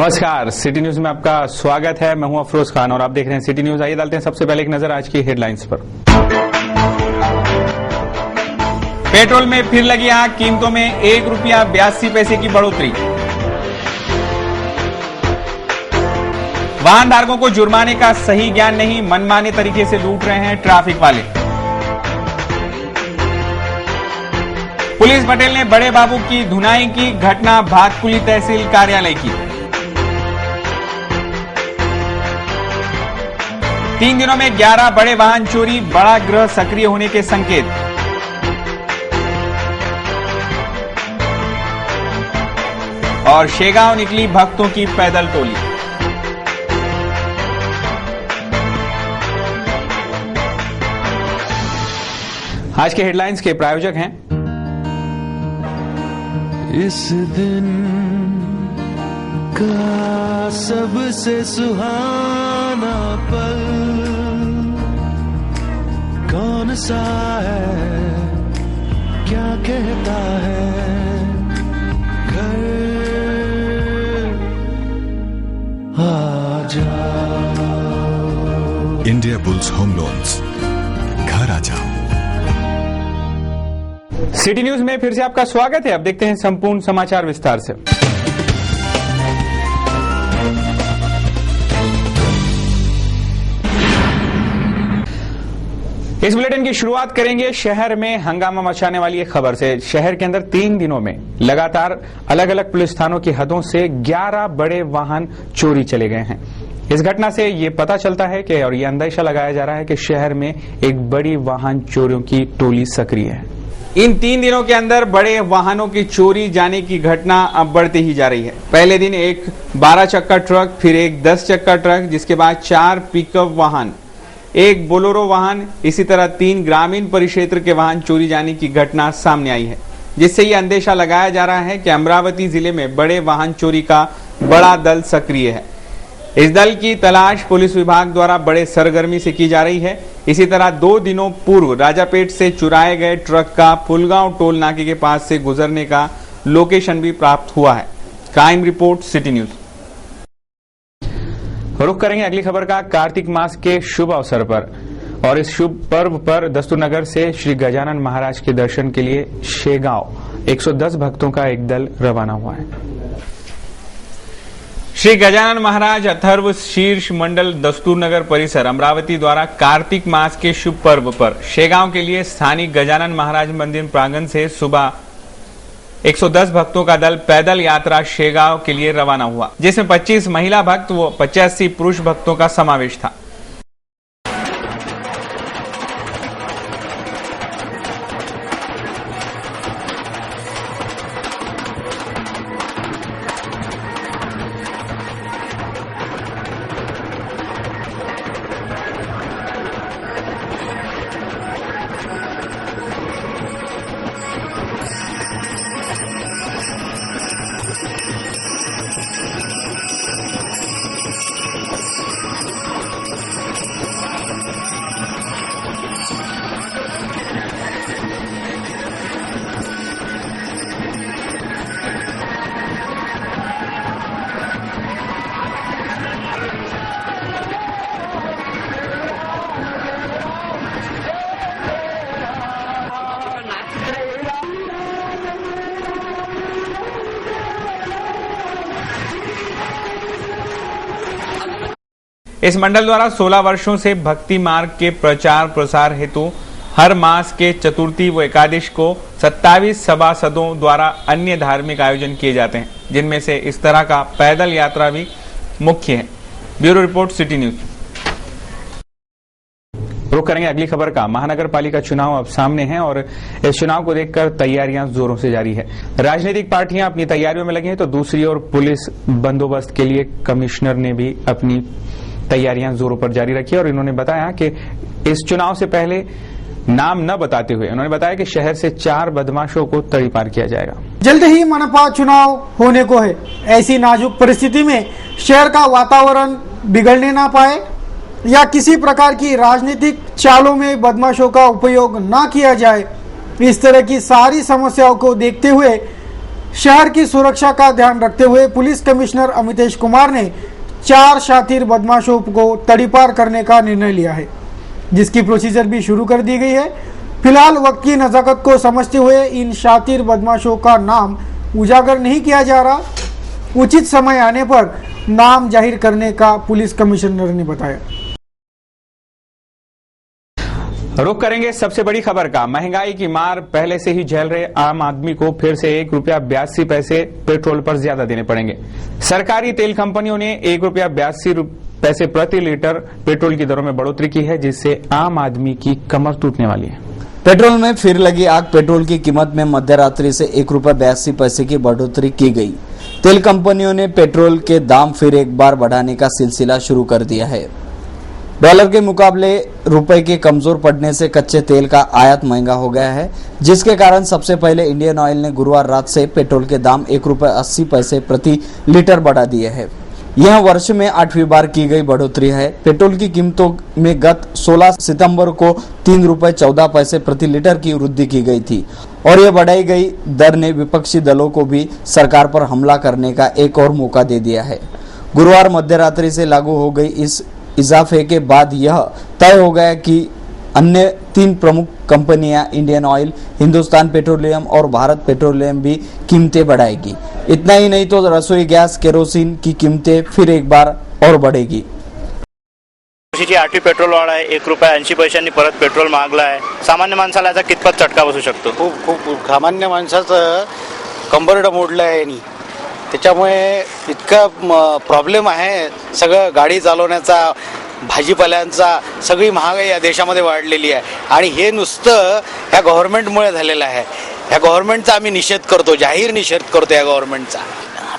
नमस्कार, city news में आपका स्वागत है। मैं हूं अफरोज खान और आप देख रहे हैं सिटी न्यूज। आइए डालते हैं सबसे पहले एक नजर आज की हेडलाइंस पर। पेट्रोल में फिर लगी आग, कीमतों में ₹1.82 की बढ़ोतरी। वाहन धारकों को जुर्माने का सही ज्ञान नहीं, मनमाने तरीके से लूट रहे हैं ट्रैफिक वाले। पुलिस पटेल ने बड़े बाबू की धुनाई की, घटना भातकुली तहसील कार्यालय की। 3 दिनों में 11 बड़े वाहन चोरी, बड़ा गिरोह सक्रिय होने के संकेत। और शेगांव निकली भक्तों की पैदल टोली। आज के हेडलाइंस के प्रायोजक हैं इस दिन का सबसे सुहाना पल कौन सा है, क्या कहता है घर आ जाओ। इंडिया बुल्स होम लोन्स, घर आ जाओ। सिटी न्यूज में फिर से आपका स्वागत है। अब देखते हैं संपूर्ण समाचार विस्तार से। इस बुलेटिन की शुरुआत करेंगे शहर में हंगामा मचाने वाली एक खबर से। शहर के अंदर 3 दिनों में लगातार अलग अलग पुलिस थानों की हदों से 11 बड़े वाहन चोरी चले गए हैं। इस घटना से ये पता चलता है कि और ये अंदेशा लगाया जा रहा है कि शहर में एक बड़ी वाहन चोरियों की टोली सक्रिय है। इन 3 दिनों के अंदर बड़े वाहनों की चोरी जाने की घटना अब बढ़ती ही जा रही है। पहले दिन एक 12 चक्का ट्रक, फिर एक 10 चक्का ट्रक, जिसके बाद 4 पिकअप वाहन, एक बोलेरो वाहन, इसी तरह 3 ग्रामीण परिक्षेत्र के वाहन चोरी जाने की घटना सामने आई है, जिससे ये अंदेशा लगाया जा रहा है कि अमरावती जिले में बड़े वाहन चोरी का बड़ा दल सक्रिय है। इस दल की तलाश पुलिस विभाग द्वारा बड़े सरगर्मी से की जा रही है। इसी तरह 2 दिनों पूर्व राजापेट से चुराए गए ट्रक का फुलगांव टोल नाके के पास से गुजरने का लोकेशन भी प्राप्त हुआ है। Crime report, city news. रुख करेंगे अगली खबर का। कार्तिक मास के शुभ अवसर पर और इस शुभ पर्व पर दस्तूरनगर से श्री गजानन महाराज के दर्शन के लिए शेगांव 110 भक्तों का एक दल रवाना हुआ है। श्री गजानन महाराज अथर्व शीर्ष मंडल दस्तूरनगर परिसर अमरावती द्वारा कार्तिक मास के शुभ पर्व पर शेगांव के लिए स्थानिक गजानन महाराज मंदिर प्रांगण से सुबह 110 भक्तों का दल पैदल यात्रा शेगांव के लिए रवाना हुआ, जिसमें 25 महिला भक्त व 85 पुरुष भक्तों का समावेश था। इस मंडल द्वारा 16 वर्षों से भक्ति मार्ग के प्रचार प्रसार हेतु हर मास के चतुर्थी व एकादश को 27 सभासदों द्वारा अन्य धार्मिक आयोजन किए जाते हैं, जिनमें से इस तरह का पैदल यात्रा भी मुख्य है। Bureau report, city news. रुक करेंगे अगली खबर का। महानगर पालिका चुनाव अब सामने हैं और इस चुनाव को देखकर तैयारियां जोरों से जारी है। राजनीतिक पार्टियां अपनी तैयारियों में लगी हैं, तो दूसरी ओर पुलिस बंदोबस्त के लिए कमिश्नर ने भी अपनी तैयारियां जोरों पर जारी रखी और इन्होंने बताया कि इस चुनाव से पहले नाम न बताते हुए उन्होंने बताया कि शहर से 4 बदमाशों को तड़ीपार किया जाएगा। जल्द ही मनपा चुनाव होने को है। ऐसी नाजुक परिस्थिति में शहर का वातावरण बिगड़ने ना पाए या किसी प्रकार की राजनीतिक चालों में बदमाशों का उपयोग ना किया जाए, इस तरह की सारी समस्याओं को देखते हुए शहर की सुरक्षा का ध्यान रखते हुए पुलिस कमिश्नर अमितेश कुमार ने 4 शातिर बदमाशों को तड़ीपार करने का निर्णय लिया है, जिसकी प्रोसीजर भी शुरू कर दी गई है। फिलहाल वक्त की नजाकत को समझते हुए इन शातिर बदमाशों का नाम उजागर नहीं किया जा रहा। उचित समय आने पर नाम जाहिर करने का पुलिस कमिश्नर ने बताया। रुक करेंगे सबसे बड़ी खबर का। महंगाई की मार पहले से ही झेल रहे आम आदमी को फिर से ₹1.82 पेट्रोल पर ज्यादा देने पड़ेंगे। सरकारी तेल कंपनियों ने ₹1.82 प्रति लीटर पेट्रोल की दरों में बढ़ोतरी की है, जिससे आम आदमी की कमर टूटने वाली है। पेट्रोल में फिर लगी आग। पेट्रोल की कीमत में मध्यरात्रि से ₹1.82 की बढ़ोतरी की गई। तेल कंपनियों ने पेट्रोल के दाम फिर एक बार बढ़ाने का सिलसिला शुरू कर दिया है। डॉलर के मुकाबले रुपए के कमजोर पड़ने से कच्चे तेल का आयात महंगा हो गया है, जिसके कारण सबसे पहले इंडियन ऑयल ने गुरुवार रात से पेट्रोल के दाम ₹1.80 प्रति लीटर बढ़ा दिए हैं। यह वर्ष में 8वीं बार की गई बढ़ोतरी है। पेट्रोल की कीमतों में गत 16 सितंबर को ₹3.14 प्रति लीटर की वृद्धि की गई थी और यह बढ़ाई गई दर ने विपक्षी दलों को भी सरकार पर हमला करने का एक और मौका दे दिया है। गुरुवार मध्यरात्रि से लागू हो गई इस इजाफे के बाद यह तय हो गया कि अन्य 3 प्रमुख कंपनियां इंडियन ऑयल, हिंदुस्तान पेट्रोलियम और भारत पेट्रोलियम भी कीमतें बढ़ाएगी। इतना ही नहीं तो रसोई गैस, केरोसिन की कीमतें फिर एक बार और बढ़ेगी। 8वी पेट्रोलवाढ आहे, ₹1.80 परत पेट्रोल महागला आहे। सामान्य माणसाला याचा कितपत चटका बसू शकतो? खूप सामान्य माणसाचं कंबरडं मोडलं आहे यांनी, त्याच्यामुळे इतका प्रॉब्लेम आहे। सगळं गाडी चालवण्याचा, भाजीपाल्यांचा, सगळी महागाई या देशामध्ये वाढलेली आहे आणि हे नुसतं या गव्हर्नमेंटमुळे झालेलं आहे। या गव्हर्नमेंटचा आम्ही निषेध करतो, जाहीर निषेध करतो या गव्हर्नमेंटचा।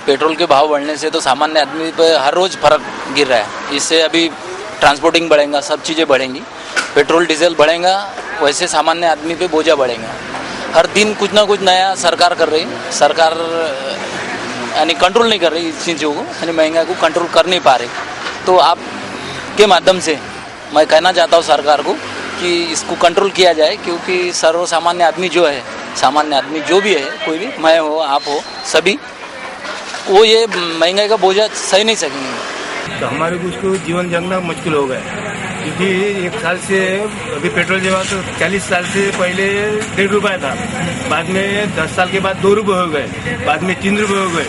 पेट्रोल के भाव बढ़ने से तो सामान्य आदमी पर हर रोज फर्क गिर रहा है। इससे अभी ट्रांसपोर्टिंग बढ़ेगा, सब चीज़ें बढ़ेंगी, पेट्रोल डीजल बढ़ेगा, वैसे सामान्य आदमी पे बोझा बढ़ेगा। हर दिन कुछ ना कुछ नया सरकार कर रही है। सरकार यानी कंट्रोल नहीं कर रही इस चीज़ों को, यानी महंगाई को कंट्रोल कर नहीं पा रही। तो आप के माध्यम से मैं कहना चाहता हूँ सरकार को कि इसको कंट्रोल किया जाए, क्योंकि सर्वसामान्य आदमी जो है, सामान्य आदमी जो भी है, कोई भी, मैं हो, आप हो, सभी वो ये महंगाई का बोझा सही नहीं सकेंगे। तो हमारे को उसको जीवन जीना मुश्किल हो गया, क्योंकि 1 साल से अभी पेट्रोल जमा तो 40 साल से पहले ₹1.5 था, बाद में 10 साल के बाद ₹2 हो गए, बाद में ₹3 हो गए,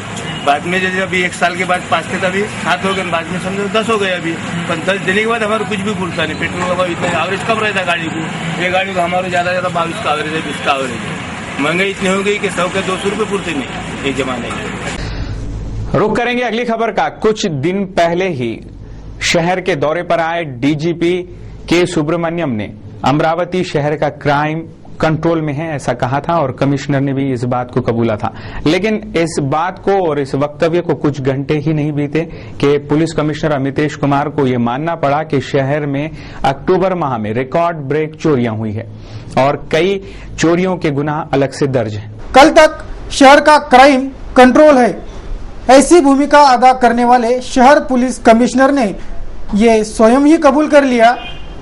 बाद में जैसे अभी 1 साल के बाद 5 थे तभी 7 हो गए, बाद में समझो 10 हो गए अभी। पर 10 देने के बाद हमारा कुछ भी पूछता नहीं। पेट्रोल का भाव इतना एवरेज कम रहता गाड़ी को, ये गाड़ी को हमारा ज़्यादा 22 का एवरेज है, 20 का एवरेज है। महंगाई इतनी हो गई कि 100 के ₹200 पूछते नहीं एक जमाने में। रुक करेंगे अगली खबर का। कुछ दिन पहले ही शहर के दौरे पर आए डीजीपी के सुब्रमण्यम ने अमरावती शहर का क्राइम कंट्रोल में है ऐसा कहा था और कमिश्नर ने भी इस बात को कबूला था। लेकिन इस बात को और इस वक्तव्य को कुछ घंटे ही नहीं बीते कि पुलिस कमिश्नर अमितेश कुमार को यह मानना पड़ा कि शहर में अक्टूबर माह में रिकॉर्ड ब्रेक चोरियां हुई है और कई चोरियों के गुनाह अलग से दर्ज हैं। कल तक शहर का क्राइम कंट्रोल है, ऐसी भूमिका अदा करने वाले शहर पुलिस कमिश्नर ने ये स्वयं ही कबूल कर लिया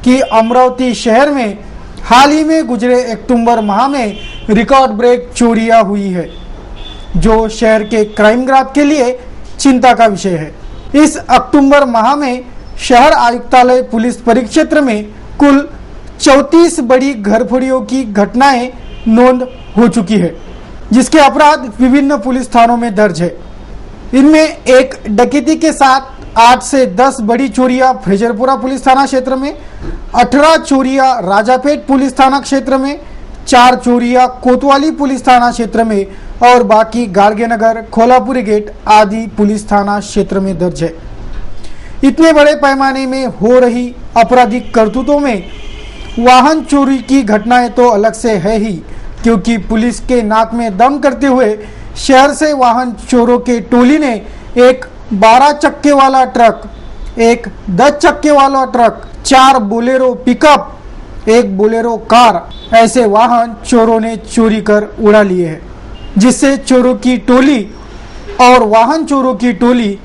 कि अमरावती शहर में हाल ही में गुजरे अक्टूबर माह में रिकॉर्ड ब्रेक चोरियां हुई है, जो शहर के क्राइम ग्राफ के लिए चिंता का विषय है। इस अक्टूबर माह में शहर आयुक्तालय पुलिस परिक्षेत्र में कुल 34 बड़ी घरफोड़ियों की घटनाएं नोंद हो चुकी है, जिसके अपराध विभिन्न पुलिस थानों में दर्ज है। इनमें एक डकैती के साथ 8 से 10 बड़ी चोरियां फ्रेजरपुरा पुलिस थाना क्षेत्र में, 18 चोरियां राजापेट पुलिस थाना क्षेत्र में, 4 चोरियां कोतवाली पुलिस थाना क्षेत्र में और बाकी गाड़गेनगर, खोलापुरी गेट आदि पुलिस थाना क्षेत्र में दर्ज है। इतने बड़े पैमाने में हो रही आपराधिक करतूतों में वाहन चोरी की घटनाएं तो अलग से है ही, क्योंकि पुलिस के नाक में दम करते हुए शहर से वाहन चोरों के टोली ने एक 12 चक्के वाला ट्रक, एक 10 चक्के वाला truck, 4 Bolero pickup, 1 Bolero car, ऐसे वाहन चोरों ने चोरी कर उड़ा लिए हैं, जिससे चोरों की टोली और वाहन चोरों की टोली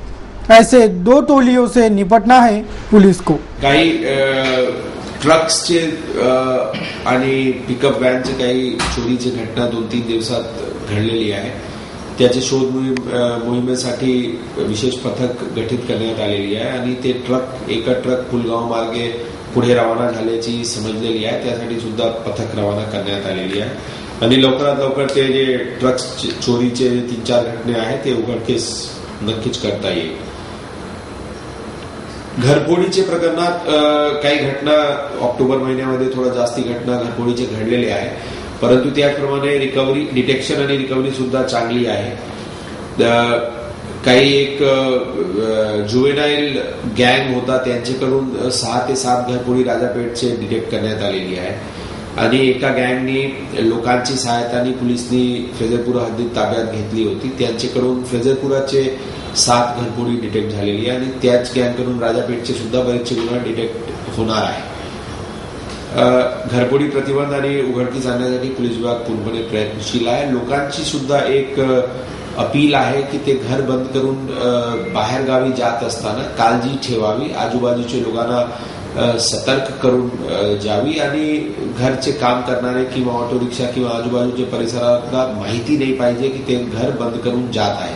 ऐसे 2 टोलियों से निपटना है पुलिस को। काही ट्रक्सचे आणि पिकअप व्हॅनचे काही चोरीची घटना 2-3 दिवसात घडलेली आहे त्याचे शोध मोहिमेसाठी विशेष पथक गठीत करण्यात आलेली आहे आणि ते एका ट्रक पुलगाव मार्गे पुढे रवाना झाल्याची समजलेली आहे. त्यासाठी सुद्धा पथक रवाना करण्यात आलेली आहे आणि लवकरात लवकर ते जे ट्रक्स चोरीचे 3-4 घटने आहेत ते उघडकीस नक्कीच करता येईल. घरफोडीचे प्रकरणात काही घटना ऑक्टोबर महिन्यामध्ये थोडा जास्ती घटना घरफोडीचे घडलेले आहे, परंतु त्याचप्रमाणे रिकव्हरी डिटेक्शन आणि रिकव्हरी सुद्धा चांगली आहे. काही एक जुवेनाईल गँग होता त्यांच्याकडून 6 ते 7 घरफोडी राजापेठचे डिटेक्ट करण्यात आलेली आहे आणि एका गँगनी लोकांची सहायताने पोलिसनी फेजरपुरा हद्दीत ताब्यात घेतली होती. त्यांच्याकडून फेजरपुराचे 7 घरफोडी डिटेक्ट झालेली आहे आणि त्याच गँगकडून राजापेठचे सुद्धा बरेचसे गुन्हे डिटेक्ट होणार आहे. घरफोडी प्रतिबंध आणि उघडकीस आणण्यासाठी पोलीस विभाग पूर्णपणे प्रयत्नशील आहे. लोकांची सुद्धा एक अपील आहे की ते घर बंद करून बाहेर गावी जात असताना काळजी ठेवावी, आजूबाजूच्या लोकांना सतर्क करून जावी आणि घरचे काम करणारे किंवा ऑटो रिक्षा किंवा आजूबाजूच्या परिसराला माहिती नाही पाहिजे की ते घर बंद करून जात आहे.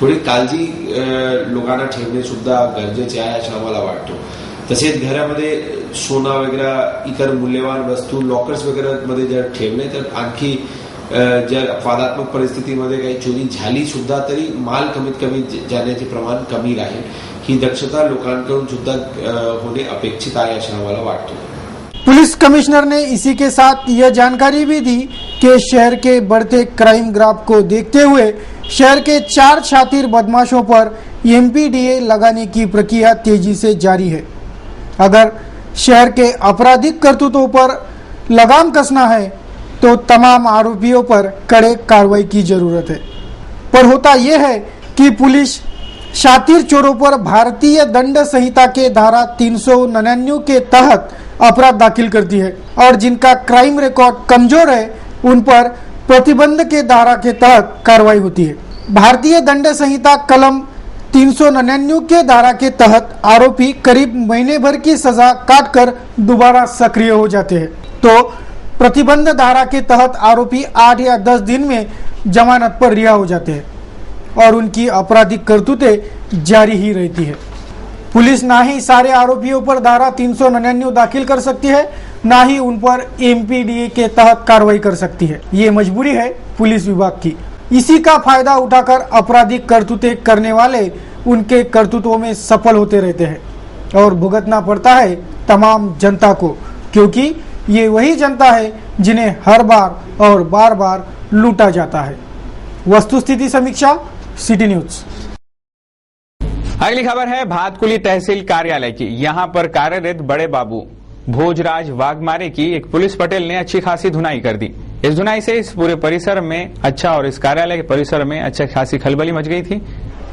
थोडी काळजी लोकांना ठेवणे सुद्धा गरजेचे आहे असं आम्हाला वाटतो. तसेच घरामध्ये सोना वगैरे इतर मूल्यवान वस्तू लॉकर्स वगैरे मध्ये जर ठेवले तर आणखी जर अपवादात्मक परिस्थितीमध्ये काही चोरी झाली सुद्धा तरी माल कमीत कमी जाण्याचे प्रमाण कमी राहील. ही दक्षता लोकांकडून सुद्धा होणे अपेक्षित आहे असं आम्हाला वाटतो. पुलिस कमिश्नर ने इसी के साथ यह जानकारी भी दी कि शहर के बढ़ते क्राइम ग्राफ को देखते हुए शहर के 4 शातिर बदमाशों पर एमपीडीए लगाने की प्रक्रिया तेजी से जारी है. अगर शहर के आपराधिक करतूतों पर लगाम कसना है तो तमाम आरोपियों पर कड़े कार्रवाई की जरूरत है. पर होता यह है कि पुलिस शातिर चोरों पर भारतीय दंड संहिता के धारा 399 के तहत अपराध दाखिल करती है और जिनका क्राइम रिकॉर्ड कमजोर है उन पर प्रतिबंध के धारा के तहत कार्रवाई होती है. भारतीय दंड संहिता कलम 399 के धारा के तहत आरोपी करीब महीने भर की सजा काटकर दोबारा सक्रिय हो जाते हैं, तो प्रतिबंध धारा के तहत आरोपी 8 या 10 दिन में जमानत पर रिहा हो जाते हैं और उनकी आपराधिक करतूतें जारी ही रहती है. पुलिस ना ही सारे आरोपियों पर धारा 399 दाखिल कर सकती है, ना ही उन पर एमपीडीए के तहत कार्रवाई कर सकती है. ये मजबूरी है पुलिस विभाग की. इसी का फायदा उठाकर आपराधिक करतूतें करने वाले उनके करतूतों में सफल होते रहते हैं और भुगतना पड़ता है तमाम जनता को, क्योंकि ये वही जनता है जिन्हें हर बार और बार बार लूटा जाता है. वस्तुस्थिति समीक्षा, सिटी न्यूज. अगली खबर है भातकुली तहसील कार्यालय की. यहां पर कार्यरत बड़े बाबू भोजराज वाघमारे की एक पुलिस पटेल ने अच्छी खासी धुनाई कर दी. इस धुनाई से इस पूरे परिसर में और इस कार्यालय के परिसर में अच्छी खासी खलबली मच गई थी.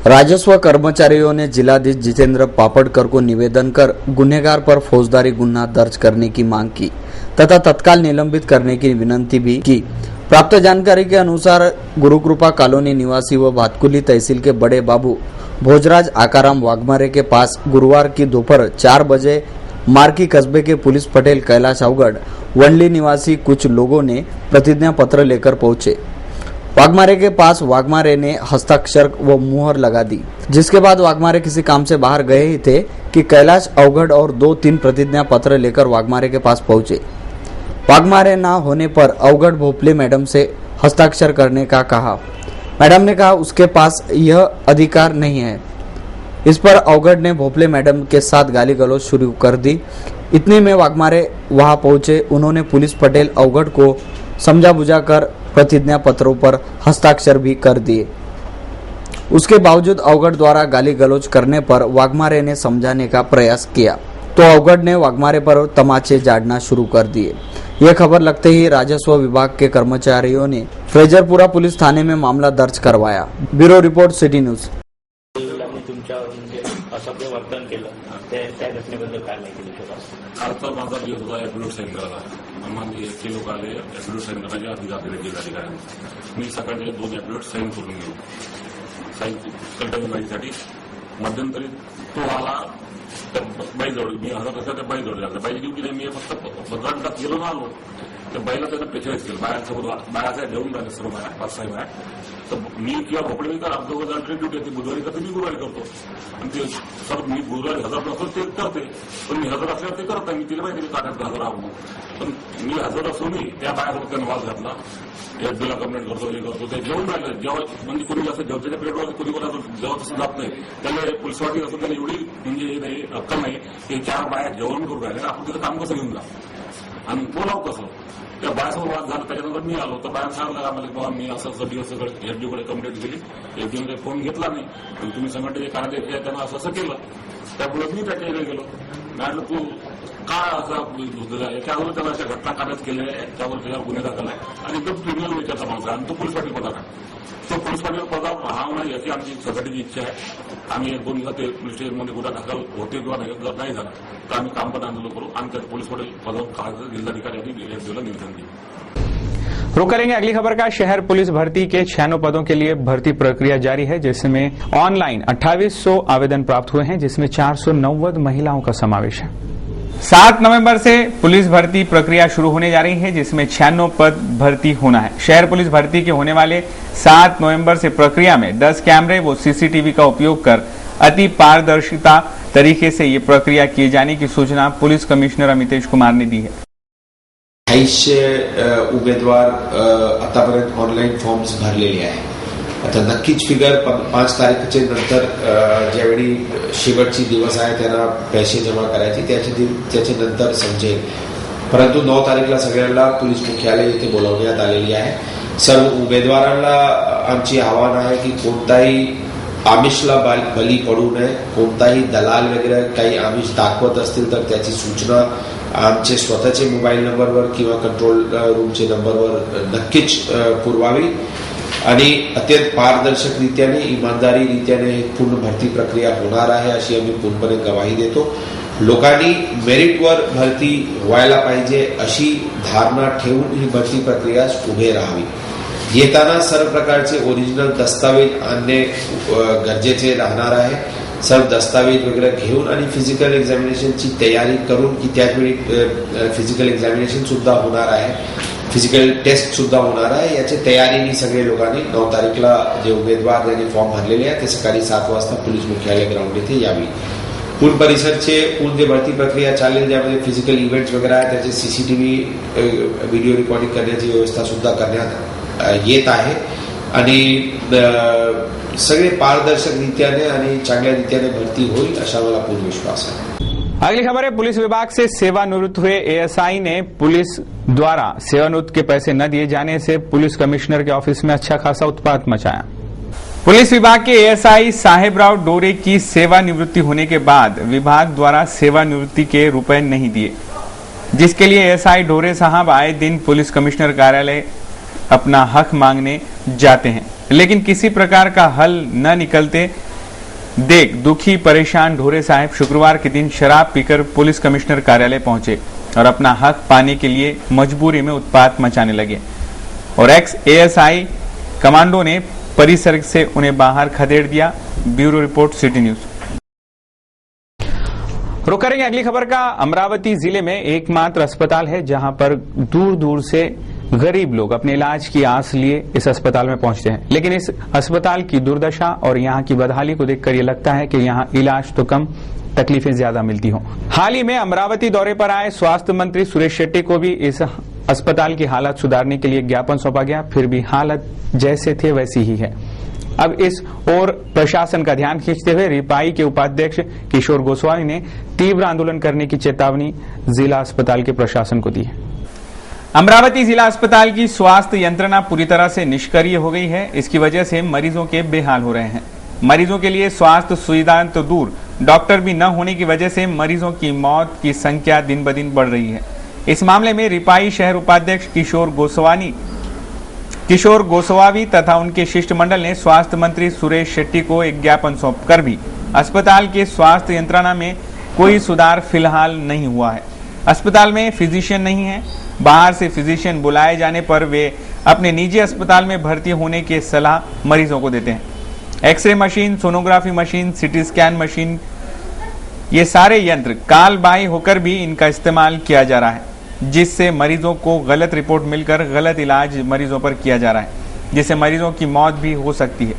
राजस्व कर्मचारियों ने जिलाधीश जितेंद्र पापड़कर को निवेदन कर गुनहगार पर फौजदारी गुन्हा दर्ज करने की मांग की तथा तत्काल निलंबित करने की विनती भी की. प्राप्त जानकारी के अनुसार गुरुकृपा कॉलोनी निवासी व भातकुली तहसील के बड़े बाबू भोजराज आकाराम वाघमारे के पास गुरुवार की दोपहर 4 बजे मार्की कस्बे के पुलिस पटेल कैलाश अवगढ़ वनली निवासी कुछ लोगों ने प्रतिज्ञा पत्र लेकर पहुंचे. वाघमारे के पास वाघमारे ने हस्ताक्षर व मुहर लगा दी, जिसके बाद वाघमारे किसी काम से बाहर गए ही थे कि कैलाश अवगढ़ और 2-3 प्रतिज्ञा पत्र लेकर वाघमारे के पास पहुंचे. वाघमारे ना होने पर अवगढ़ भोपले मैडम से हस्ताक्षर करने का कहा. मैडम ने कहा उसके पास यह अधिकार नहीं है. इस पर अवगढ़ ने भोपले मैडम के साथ गाली गलौज शुरू कर दी. इतने में वाघमारे वहां पहुंचे. उन्होंने पुलिस पटेल अवगढ़ को समझा बुझा कर प्रतिज्ञा पत्रों पर हस्ताक्षर भी कर दिए. उसके बावजूद अवगढ़ द्वारा गाली गलौज करने पर वाघमारे ने समझाने का प्रयास किया तो अवगढ़ ने वाघमारे पर तमाचे झाड़ना शुरू कर दिए. यह खबर लगते ही राजस्व विभाग के कर्मचारियों ने फ्रेजरपुरा पुलिस थाने में मामला दर्ज करवाया. Bureau report, city news. असभ्य वर्तन केलं त्या घटनेबद्दल काय माहिती देतो? कालचा माझा दिवस होता ॲफिडेव्हिट साईन करायला. आम्हाला एसटी लोक आले ॲफिडेव्हिट साईन करायचे अधिकार दिले जिल्हाधिकाऱ्यांनी. मी सकाळी 2 ॲफिडेव्हिट साईन करून गेलो. साईन कलटवी माहितीसाठी मध्यंतरी तो आला तर बाईजवळ मी हजर होता त्या बाईजवळ लागला. बाई देऊ की मी फक्त घंटात गेलो ना आलो त्या बाईला त्यानं प्रेशराईज केलं. बायासोबत बायाचा घेऊन राहिले सर्व बाया 5-6 बाया. तर मी किंवा भोपळे मी तर दोघं जण ड्युटी होती. बुधवारी करते, मी गुरुवारी करतो. आणि ते सर मी गुरुवारी हजर नसतो ते करते, पण मी हजर असल्यावर ते करत नाही. मी तिला माहिती ताट्यात हजर आहो, पण मी हजर असूनही त्या बायासोबत त्यानं वाद घातला. एफबीला कंप्लेंट करतो, हे करतो. ते जेवून राहिलं. जेव्हा म्हणजे कोणी जास्त जेवताच्या प्लेटवर कोणी कोणाचं जेव्हा तसं जात नाही. त्याला पोलिसवाडी असं त्याला एवढी म्हणजे नाही अक्कल नाही की 4 बाया जेवण करून राहिले, आपण तिथं काम कसं घेऊन जा आणि बोलावं कसं. त्या बायासोबत वाद झाला. त्याच्यानंतर मी आलो तर बाया सांगला आम्हाला बाबा मी असं दिवसकडे एफडीकडे कंप्लेंट केली. एफडीमध्ये फोन घेतला नाही, पण तुम्ही संघटनेचे कार्याध्यक्ष आहे त्यांना असं केलं. त्यामुळे मी त्याच्याकडे गेलो. म्हटलं तू काय असं याच्यावर त्याला अशा घटना कार्यात केल्या आहे, त्याच्यावर गुन्हे दाखल आहे आणि एकदम क्रिमिनल नेचरचा माणूस आहे आणि तो पोलीस पाटील पदार आहे. तो पोलीस पाटील पदार राहावं नाही याची आमची संघटनेची इच्छा आहे. आम्ही 1-2 दिवसात ते पोलीस स्टेशनमध्ये गुन्हा दाखल होते किंवा जर नाही झाला तर आम्ही काम पण आंदोलन करू आणि त्या पोलीस पाटील पदावर काढायचं जिल्हाधिकारी यांनी एफडीला निवेदन दिलं. रुक करेंगे अगली खबर का। शहर पुलिस भर्ती के 96 पदों के लिए भर्ती प्रक्रिया जारी है, जिसमें ऑनलाइन 2800 आवेदन प्राप्त हुए हैं, जिसमें 490 महिलाओं का समावेश है। 7 नवंबर से पुलिस भर्ती प्रक्रिया शुरू होने जा रही है, जिसमें 96 पद भर्ती होना है। शहर पुलिस भर्ती के होने वाले 7 नवंबर से प्रक्रिया में 10 कैमरे व सीसीटीवी का उपयोग कर अति पारदर्शिता तरीके से ये प्रक्रिया किए जाने की सूचना पुलिस कमिश्नर अमितेश कुमार ने दी है। 2800 उमेदवार आतापर्यंत ऑनलाईन फॉर्म्स भरलेले आहे. आता नक्कीच फिगर 5 तारखेच्या नंतर ज्यावेळी शेवटची दिवस आहे त्यांना पैसे जमा करायचे त्याच्या नंतर समजेल. परंतु 9 तारीखला सगळ्यांना पोलीस मुख्यालय येथे बोलावण्यात आलेली आहे. सर्व उमेदवारांना आमची आव्हान आहे की कोणताही आमिषला बली पडू नये. कोणताही दलाल वगैरे काही आमिष दाखवत असतील तर त्याची सूचना आमचे स्वतःचे मोबाईल नंबरवर किंवा कंट्रोल रूमचे नंबरवर नक्कीच पुरवावी आणि अत्यंत पारदर्शक रीत्याने इमानदारी रीत्याने ही पूर्ण भरती प्रक्रिया होणार आहे अशी आम्ही पूर्णपणे गवाही देतो. लोकांनी मेरिटवर भरती व्हायला पाहिजे अशी धारणा ठेवून ही भरती प्रक्रिया उभे राहावी. येताना सर्व प्रकारचे ओरिजिनल दस्तावेज आणणे गरजेचे राहणार आहे. सर्व दस्तावेज वगैरे घेऊन आणि फिजिकल एक्झामिनेशनची तयारी करून की त्याचवेळी फिजिकल एक्झामिनेशन सुद्धा होणार आहे, फिजिकल टेस्ट सुद्धा होणार आहे. याची तयारीने सगळे लोकांनी 9 तारीखला जे उमेदवार ज्यांनी फॉर्म भरलेले आहे ते सकाळी 7 वाजता पोलीस मुख्यालय ग्राउंड येथे यावी. पूर्ण परिसरचे पूर्ण जे भरती प्रक्रिया चालेल ज्यामध्ये फिजिकल इव्हेंट्स वगैरे आहे त्याचे सीसीटीव्ही व्हिडिओ रेकॉर्डिंग करण्याची व्यवस्था सुद्धा करण्यात येत आहे आणि सगळे पारदर्शक रीत्याने आणि चांगल्या रीत्याने भरती होईल असा मला पूर्ण विश्वास है। अगली खबर है, पुलिस विभाग से सेवानिवृत्त हुए एएसआई ने पुलिस द्वारा सेवानिवृत्त के पैसे न दिए जाने से पुलिस कमिश्नर के ऑफिस में अच्छा खासा उत्पात मचाया। पुलिस विभाग के एएसआई साहेबराव डोरे की सेवानिवृत्ति होने के बाद विभाग द्वारा सेवानिवृत्ति के रुपए नहीं दिए, जिसके लिए एएसआई डोरे साहब आए दिन पुलिस कमिश्नर कार्यालय अपना हक मांगने जाते हैं, लेकिन किसी प्रकार का हल न निकलते देख दुखी परेशान ढोरे साहब शुक्रवार के दिन शराब पीकर पुलिस कमिश्नर कार्यालय पहुंचे और अपना हक पाने के लिए मजबूरी में उत्पात मचाने लगे और एक्स एएसआई कमांडो ने परिसर से उन्हें बाहर खदेड़ दिया। Bureau report, city news. रुक करेंगे अगली खबर का। अमरावती जिले में एकमात्र अस्पताल है जहां पर दूर दूर से गरीब लोग अपने इलाज की आस लिए इस अस्पताल में पहुंचते हैं, लेकिन इस अस्पताल की दुर्दशा और यहाँ की बदहाली को देखकर ये लगता है कि यहाँ इलाज तो कम तकलीफें ज्यादा मिलती हों। हाल ही में अमरावती दौरे पर आए स्वास्थ्य मंत्री सुरेश शेट्टी को भी इस अस्पताल की हालत सुधारने के लिए ज्ञापन सौंपा गया, फिर भी हालत जैसे थे वैसी ही है। अब इस ओर प्रशासन का ध्यान खींचते हुए रिपाई के उपाध्यक्ष किशोर गोस्वामी ने तीव्र आंदोलन करने की चेतावनी जिला अस्पताल के प्रशासन को दी है। अमरावती जिला अस्पताल की स्वास्थ्य यंत्रणा पूरी तरह से निष्क्रिय हो गई है। इसकी वजह से मरीजों के बेहाल हो रहे हैं। मरीजों के लिए स्वास्थ्य सुविधाएं तो दूर, डॉक्टर भी न होने की वजह से मरीजों की मौत की संख्या दिन ब दिन बढ़ रही है। इस मामले में रिपाई शहर उपाध्यक्ष किशोर गोस्वामी तथा उनके शिष्टमंडल ने स्वास्थ्य मंत्री सुरेश शेट्टी को एक ज्ञापन सौंपकर भी अस्पताल के स्वास्थ्य यंत्रणा में कोई सुधार फिलहाल नहीं हुआ है। अस्पताल में फिजिशियन नहीं है। बाहर से फिजिशियन बुलाए जाने पर वे अपने निजी अस्पताल में भर्ती होने की सलाह मरीजों को देते हैं। X ray machine, sonography machine, CT scan machine, ये सारे यंत्र काल बाई होकर भी इनका इस्तेमाल किया जा रहा है। जिससे मरीजों को गलत रिपोर्ट मिलकर गलत इलाज मरीजों पर किया जा रहा है, जिससे मरीजों की मौत भी हो सकती है।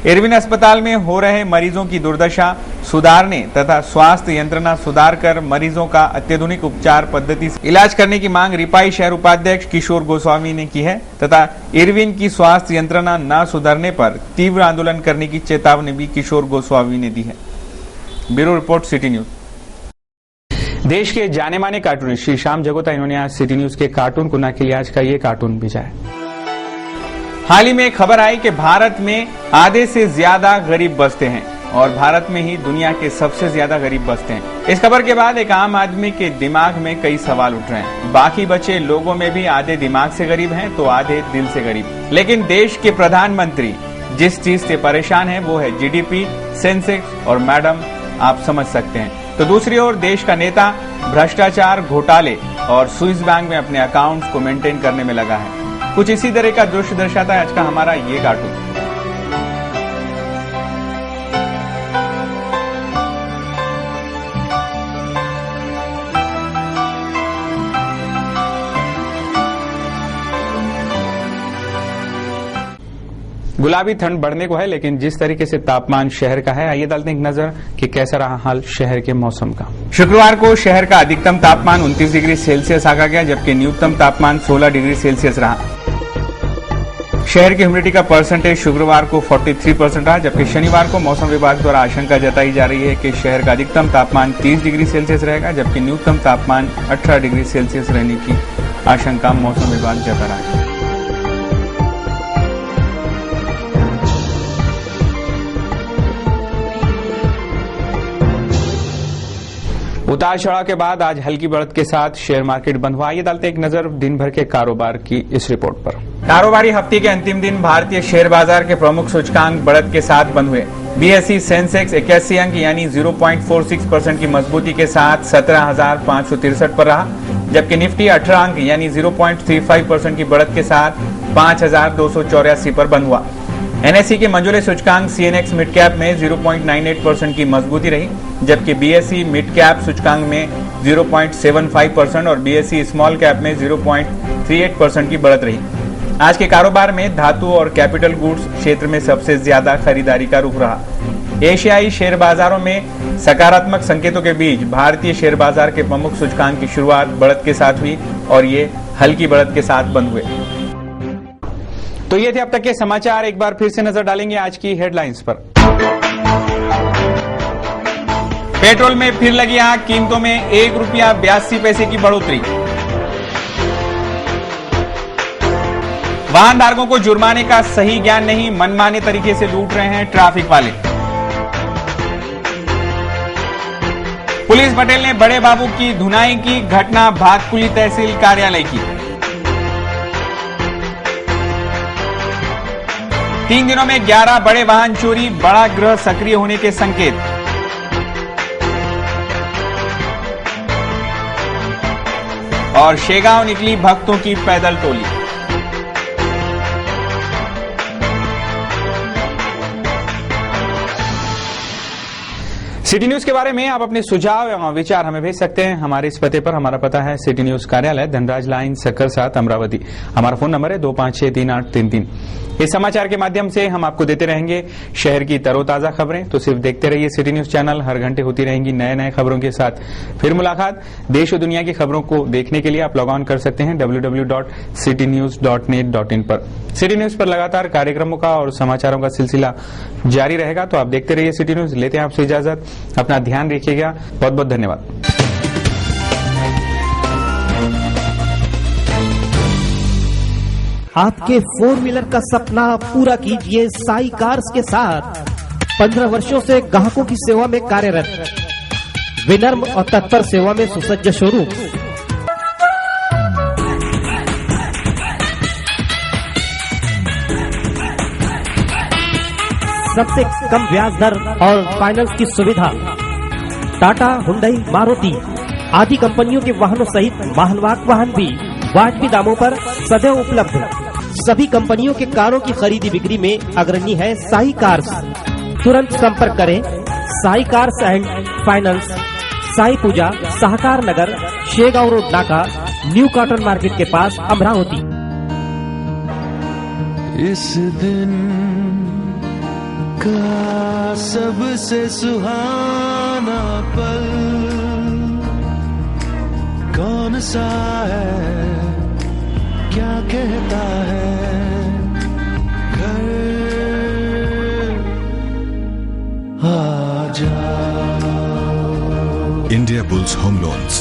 इरविन अस्पताल में हो रहे मरीजों की दुर्दशा सुधारने तथा स्वास्थ्य यंत्रणा सुधार कर मरीजों का अत्याधुनिक उपचार पद्धति से इलाज करने की मांग रिपाई शहर उपाध्यक्ष किशोर गोस्वामी ने की है तथा इरविन की स्वास्थ्य यंत्रणा न सुधरने पर तीव्र आंदोलन करने की चेतावनी भी किशोर गोस्वामी ने दी है। Bureau report, city news. देश के जाने माने कार्टूनिस्ट श्री श्याम जगोता, इन्होंने आज सिटी न्यूज के कार्टून कुन्ना के लिए आज का ये कार्टून भेजा है। हाल ही में एक खबर आई कि भारत में आधे से ज्यादा गरीब बसते हैं और भारत में ही दुनिया के सबसे ज्यादा गरीब बसते हैं। इस खबर के बाद एक आम आदमी के दिमाग में कई सवाल उठ रहे हैं। बाकी बचे लोगों में भी आधे दिमाग से गरीब हैं तो आधे दिल से गरीब। लेकिन देश के प्रधानमंत्री जिस चीज से परेशान है वो है जीडीपी, सेंसेक्स और मैडम आप समझ सकते हैं। तो दूसरी ओर देश का नेता भ्रष्टाचार, घोटाले और स्विस बैंक में अपने अकाउंट्स को मेंटेन करने में लगा है। कुछ इसी तरह का दृश्य दर्शाता है आज का हमारा ये कार्टून। गुलाबी ठंड बढ़ने को है, लेकिन जिस तरीके से तापमान शहर का है, आइए डालते हैं एक नजर कि कैसा रहा हाल शहर के मौसम का। शुक्रवार को शहर का अधिकतम तापमान 29 डिग्री सेल्सियस आंका गया, जबकि न्यूनतम तापमान 16 डिग्री सेल्सियस रहा। शहर की ह्यूमिडिटी का परसेंटेज शुक्रवार को 43% रहा, जबकि शनिवार को मौसम विभाग द्वारा आशंका जताई जा रही है कि शहर का अधिकतम तापमान 30 डिग्री सेल्सियस रहेगा, जबकि न्यूनतम तापमान 18 डिग्री सेल्सियस रहने की आशंका मौसम विभाग जता रहा है। उतार चढ़ाव के बाद आज हल्की बढ़त के साथ शेयर मार्केट बंद हुआ। ये डालते एक नजर दिन भर के कारोबार की इस रिपोर्ट पर। कारोबारी हफ्ते के अंतिम दिन भारतीय शेयर बाजार के प्रमुख सूचकांक बढ़त के साथ बंद हुए। बीएसई सेंसेक्स 81 अंक यानी 0.46% की मजबूती के साथ 17,563 पर रहा, जबकि निफ्टी 18 अंक यानी 0.35% की बढ़त के साथ 5,284 पर बंद हुआ। एनएसई के मंझोले सूचकांक सीएनएक्स मिड कैप में 0.98% की मजबूती रही, जबकि बीएसई मिड कैप सूचकांक में 0.75% और बीएसई स्मॉल कैप में 0.38% की बढ़त रही। आज के कारोबार में धातु और कैपिटल गुड्स क्षेत्र में सबसे ज्यादा खरीदारी का रुख रहा। एशियाई शेयर बाजारों में सकारात्मक संकेतों के बीच भारतीय शेयर बाजार के प्रमुख सूचकांक की शुरुआत बढ़त के साथ हुई और ये हल्की बढ़त के साथ बंद हुए। तो ये थे अब तक के समाचार। एक बार फिर से नजर डालेंगे आज की हेडलाइंस पर। पेट्रोल में फिर लगी आग, कीमतों में ₹1.82 की बढ़ोतरी। वाहन धारकों को जुर्माने का सही ज्ञान नहीं, मनमाने तरीके से लूट रहे हैं ट्रैफिक वाले। पुलिस पटेल ने बड़े बाबू की धुनाई की, घटना भातकुली तहसील कार्यालय की। 3 दिनों में 11 बड़े वाहन चोरी, बड़ा ग्रह सक्रिय होने के संकेत। और शेगांव निकली भक्तों की पैदल टोली। सिटी न्यूज के बारे में आप अपने सुझाव एवं विचार हमें भेज सकते हैं हमारे इस पते पर। हमारा पता है सिटी न्यूज कार्यालय, धनराज लाइन, सक्कर 7, अमरावती। हमारा फोन नंबर है 25633833। इस समाचार के माध्यम से हम आपको देते रहेंगे शहर की तरोताजा खबरें। तो सिर्फ देखते रहिए सिटी न्यूज चैनल, हर घंटे होती रहेंगी नए नए खबरों के साथ। फिर मुलाकात। देश और दुनिया की खबरों को देखने के लिए आप लॉग ऑन कर सकते हैं www.citynews.net.in पर। सिटी न्यूज पर लगातार कार्यक्रमों का और समाचारों का सिलसिला जारी रहेगा, तो आप देखते रहिए सिटी न्यूज। लेते हैं आपसे इजाजत, अपना ध्यान रखिएगा। बहुत बहुत धन्यवाद। आपके 4 व्हीलर का सपना पूरा कीजिए साई कार्स के साथ। 15 वर्षों से ग्राहकों की सेवा में कार्यरत, विनम्र और तत्पर सेवा में सुसज्ज शोरूम। सबसे कम ब्याज दर और फाइनेंस की सुविधा। टाटा, हुंडई, मारुति आदि कंपनियों के वाहनों सहित माहनवाक वाहन भी वाजबी दामों पर सदैव उपलब्ध। सभी कंपनियों के कारों की खरीदी बिक्री में अग्रणी है साई कार्स। तुरंत संपर्क करें Sai cars and finance, Sai Puja, Sahakar Nagar, Shegaon road Naka, new cotton market के पास अमरावती। इस दिन का सबसे सुहाना पल कौन सा है, क्या कहता है घर आ जाओ। India bulls home loans,